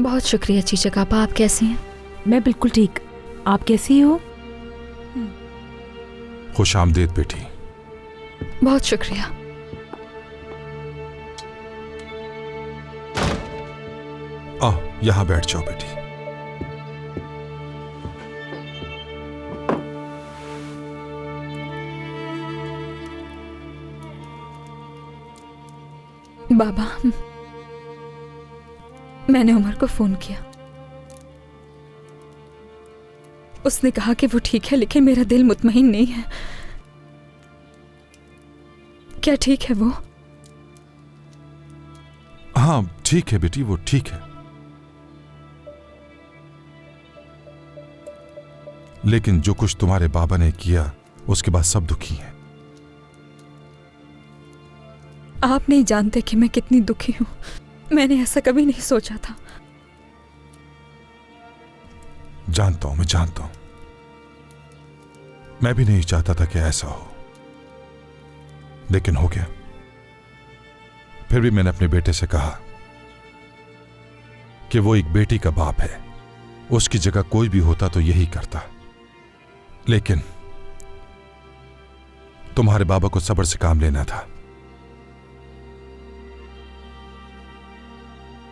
बहुत शुक्रिया चीचक आपा। आप कैसी हैं? मैं बिल्कुल ठीक। आप कैसी हो? खुश आमदीद बेटी। बहुत शुक्रिया। आओ यहां बैठ जाओ बेटी। बाबा, मैंने उमर को फोन किया। उसने कहा कि वो ठीक है, लेकिन मेरा दिल मुतमईन नहीं है। क्या ठीक है वो? हाँ ठीक है बेटी, वो ठीक है। लेकिन जो कुछ तुम्हारे बाबा ने किया उसके बाद सब दुखी हैं। आप नहीं जानते कि मैं कितनी दुखी हूं। मैंने ऐसा कभी नहीं सोचा था। जानता हूं, मैं जानता हूं। मैं भी नहीं चाहता था कि ऐसा हो, लेकिन हो गया। फिर भी मैंने अपने बेटे से कहा कि वो एक बेटी का बाप है, उसकी जगह कोई भी होता तो यही करता। लेकिन तुम्हारे बाबा को सब्र से काम लेना था।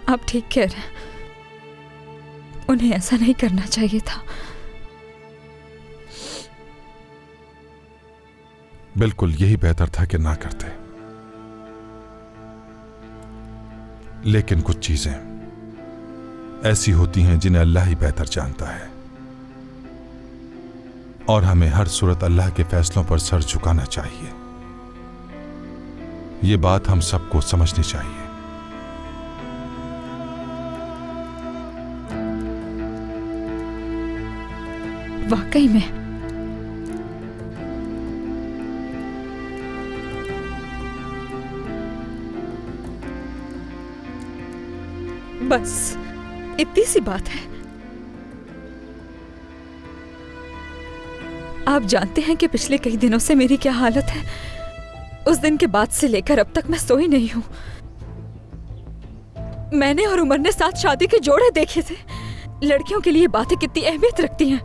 आप ठीक कह रहे हैं, उन्हें ऐसा नहीं करना चाहिए था। बिल्कुल यही बेहतर था कि ना करते। लेकिन कुछ चीजें ऐसी होती हैं जिन्हें अल्लाह ही बेहतर जानता है, और हमें हर सूरत अल्लाह के फैसलों पर सर झुकाना चाहिए। ये बात हम सबको समझनी चाहिए। वाकई में बस इतनी सी बात है। आप जानते हैं कि पिछले कई दिनों से मेरी क्या हालत है। उस दिन के बाद से लेकर अब तक मैं सोई नहीं हूं। मैंने और उमर ने साथ शादी के जोड़े देखे थे। लड़कियों के लिए बातें कितनी अहमियत रखती हैं।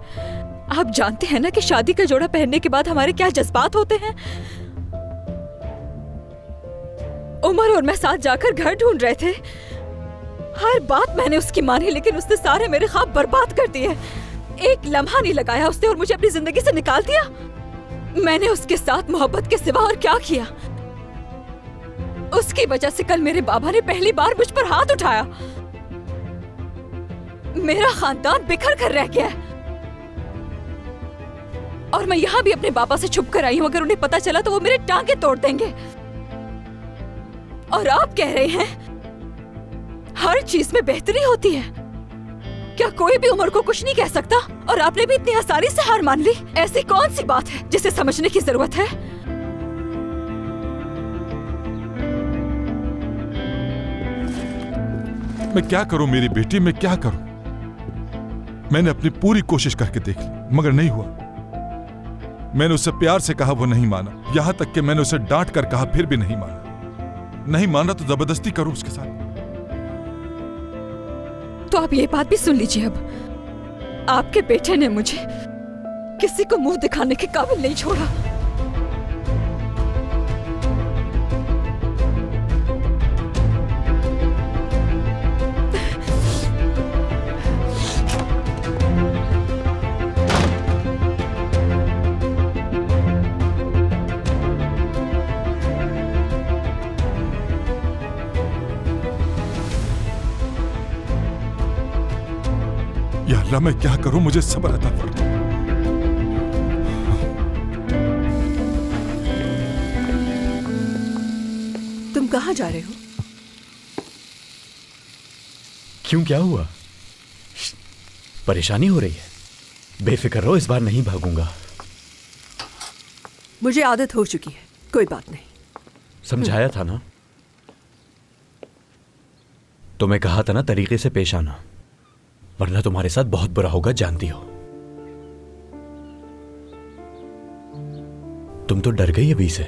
आप जानते हैं ना कि शादी का जोड़ा पहनने के बाद हमारे क्या जज्बात होते हैं। उमर और मैं साथ जाकर घर ढूंढ रहे थे। हर बात मैंने उसकी मानी, लेकिन उसने सारे मेरे ख्वाब बर्बाद कर दिए। एक लम्हा नहीं लगाया उसने और मुझे अपनी जिंदगी से निकाल दिया। मैंने उसके साथ मोहब्बत के सिवा और क्या किया? उसकी वजह से कल मेरे बाबा ने पहली बार मुझ पर हाथ उठाया। मेरा खानदान बिखर कर रह गया है। और मैं यहाँ भी अपने बाबा से छुप कर आई हूँ। अगर उन्हें पता चला तो वो मेरे टांगे तोड़ देंगे। और आप कह रहे हैं हर चीज में बेहतरी होती है। क्या कोई भी उमर को कुछ नहीं कह सकता? और आपने भी इतनी आसानी से हार मान ली। ऐसी कौन सी बात है जिसे समझने की जरूरत है? मैं क्या करूं मेरी बेटी, मैं क्या करूं? मैंने अपनी पूरी कोशिश करके देख ली, मगर नहीं हुआ। मैंने उससे प्यार से कहा, वो नहीं माना। यहां तक कि मैंने उसे डांट कर कहा, फिर भी नहीं माना। नहीं माना तो जबरदस्ती करूं उसके साथ। तो आप ये बात भी सुन लीजिए। अब आपके बेटे ने मुझे किसी को मुंह दिखाने के काबिल नहीं छोड़ा। या अल्लाह, मैं क्या करूं? मुझे सब्र अता फरमा। तुम कहां जा रहे हो? क्यों, क्या हुआ? परेशानी हो रही है? बेफिक्र रहो, इस बार नहीं भागूंगा। मुझे आदत हो चुकी है, कोई बात नहीं। समझाया था ना, तुम्हें कहा था ना तरीके से पेश आना, वरना तुम्हारे साथ बहुत बुरा होगा, जानती हो। तुम तो डर गई अभी से।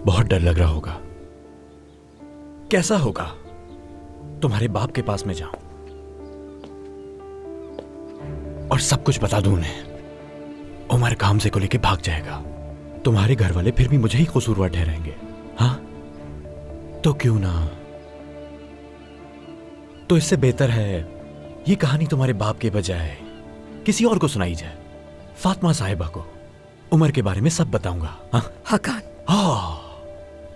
बहुत डर लग रहा होगा। कैसा होगा? तुम्हारे बाप के पास में जाऊं और सब कुछ बता दूं उन्हें। उमर काम से को लेके भाग जाएगा, तुम्हारे घर वाले फिर भी मुझे ही कसूरवार ठहराएंगे। हाँ, तो क्यों ना, तो इससे बेहतर है ये कहानी तुम्हारे बाप के बजाय किसी और को सुनाई जाए। फातिमा साहिबा को उमर के बारे में सब बताऊंगा। हाँ हकान,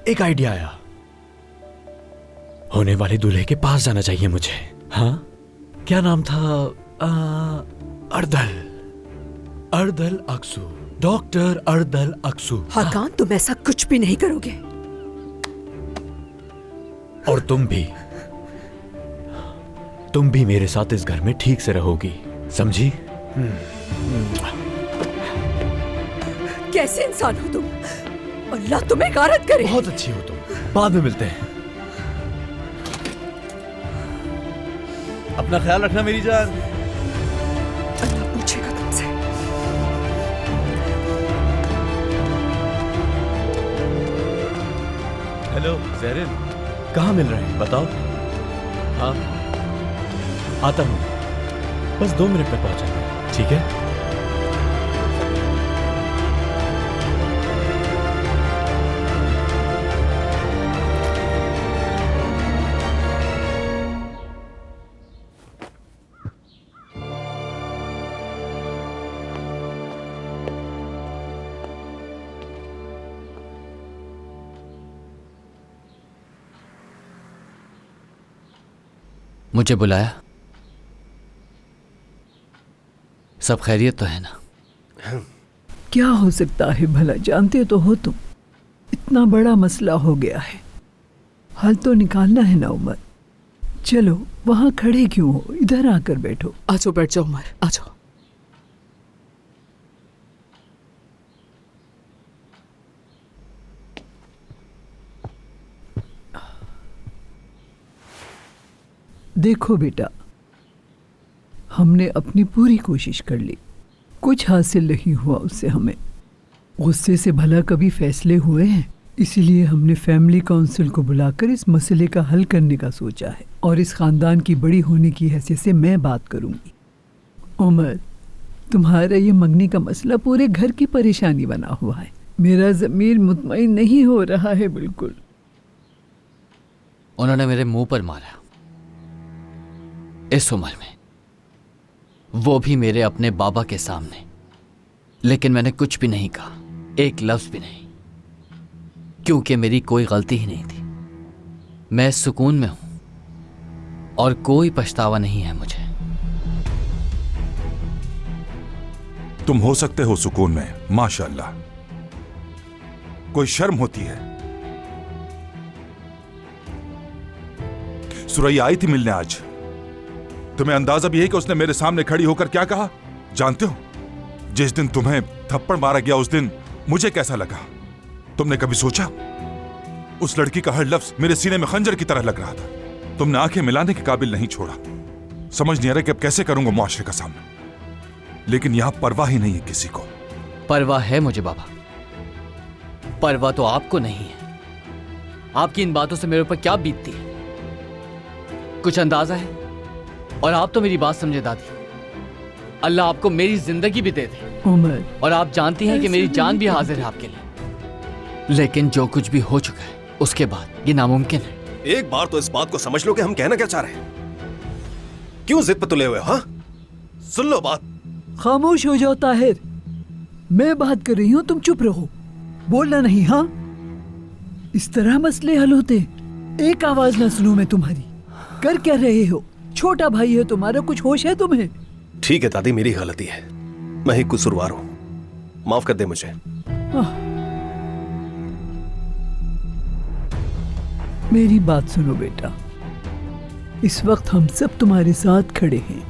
एक आइडिया आया। होने वाले दूल्हे के पास जाना चाहिए मुझे। हाँ, क्या नाम था? अर्दल अक्सू, डॉक्टर अर्दल अक्सू। हकान, तुम ऐसा कुछ भी नहीं करोगे। और तुम भी मेरे साथ इस घर में ठीक से रहोगी, समझी? कैसे इंसान हो तुम? अल्लाह तुम्हें गारत करे। बहुत अच्छी हो तुम। बाद में मिलते हैं। अपना ख्याल रखना मेरी जान। अल्लाह पूछेगा तुमसे। हेलो ज़ेरिन, कहाँ मिल रहे हैं बताओ? हाँ, आता हूँ, बस 2 मिनट में पहुंचा। ठीक है? मुझे बुलाया? सब खैरियत तो है ना? क्या हो सकता है भला, जानते तो हो तुम, इतना बड़ा मसला हो गया है, हल तो निकालना है ना उमर। चलो, वहां खड़े क्यों हो, इधर आकर बैठो। आ जाओ, बैठ जाओ उमर, आ जाओ। देखो बेटा, हमने अपनी पूरी कोशिश कर ली, कुछ हासिल नहीं हुआ उससे हमें। गुस्से से भला कभी फैसले हुए हैं? इसीलिए हमने फैमिली काउंसिल को बुलाकर इस मसले का हल करने का सोचा है, और इस खानदान की बड़ी होने की हैसियत से मैं बात करूंगी। उमर, तुम्हारा ये मंगनी का मसला पूरे घर की परेशानी बना हुआ है। मेरा ज़मीर मुतमईन नहीं हो रहा है बिल्कुल। उन्होंने मेरे मुंह पर मारा इस उम्र में, वो भी मेरे अपने बाबा के सामने, लेकिन मैंने कुछ भी नहीं कहा, एक लफ्ज भी नहीं, क्योंकि मेरी कोई गलती ही नहीं थी। मैं सुकून में हूं और कोई पछतावा नहीं है मुझे। तुम हो सकते हो सुकून में, माशाअल्लाह, कोई शर्म होती है? सुरैया आई थी मिलने आज, तुम्हें अंदाजा भी है कि उसने मेरे सामने खड़ी होकर क्या कहा? जानते हो, जिस दिन तुम्हें थप्पड़ मारा गया उस दिन मुझे कैसा लगा? तुमने कभी सोचा? उस लड़की का हर लफ्ज मेरे सीने में खंजर की तरह लग रहा था। तुमने आंखें मिलाने के काबिल नहीं छोड़ा। समझ नहीं आ रहा कि अब कैसे करूंगा मुआशरे का सामना, लेकिन यहां परवाह ही नहीं है किसी को। परवाह है मुझे बाबा, परवाह तो आपको नहीं है। आपकी इन बातों से मेरे ऊपर क्या बीतती है, कुछ अंदाजा है? और आप तो मेरी बात समझे दादी, अल्लाह आपको मेरी जिंदगी भी दे दे उमर, और आप जानती हैं कि मेरी जान भी हाजिर है आपके लिए, लेकिन जो कुछ भी हो चुका है उसके बाद ये नामुमकिन है। एक बार तो इस बात को समझ लो कि हम कहना क्या चाह रहे हैं। क्यों जिद पे तुले हुए हो? हाँ, सुन लो बात। खामोश हो जाओ ताहिर, मैं बात कर रही हूँ, तुम चुप रहो, बोलना नहीं। हाँ, इस तरह मसले हल होते? एक आवाज ना सुनूं मैं तुम्हारी। कर क्या रहे हो? छोटा भाई है तुम्हारा, कुछ होश है तुम्हें? ठीक है दादी, मेरी गलती है, मैं ही कसूरवार हूं, माफ कर दे मुझे। मेरी बात सुनो बेटा, इस वक्त हम सब तुम्हारे साथ खड़े हैं।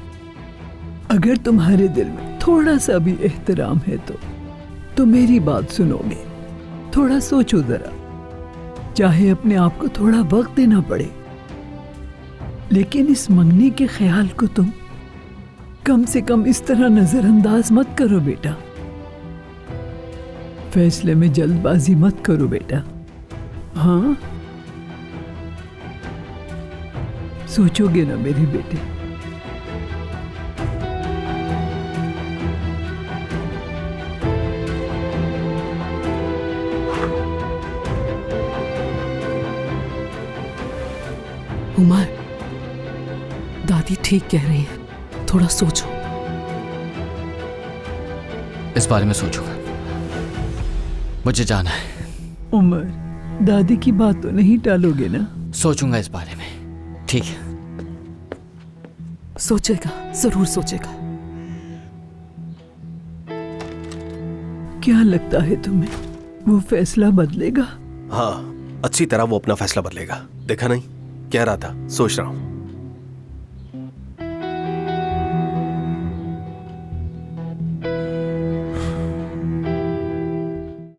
अगर तुम्हारे दिल में थोड़ा सा भी एहतराम है तो मेरी बात सुनोगे। थोड़ा सोचो जरा, चाहे अपने आप को थोड़ा वक्त देना पड़े, लेकिन इस मंगनी के ख्याल को तुम कम से कम इस तरह नजरअंदाज मत करो बेटा। फैसले में जल्दबाजी मत करो बेटा। हाँ, सोचोगे ना मेरे बेटे? उमर, दादी ठीक कह रही है, थोड़ा सोचो। इस बारे में सोचूंगा, मुझे जाना है। उमर, दादी की बात तो नहीं टालोगे ना? सोचूंगा इस बारे में, ठीक है? सोचेगा, जरूर सोचेगा। क्या लगता है तुम्हें, वो फैसला बदलेगा? हाँ, अच्छी तरह वो अपना फैसला बदलेगा। देखा नहीं, कह रहा था, सोच रहा हूं।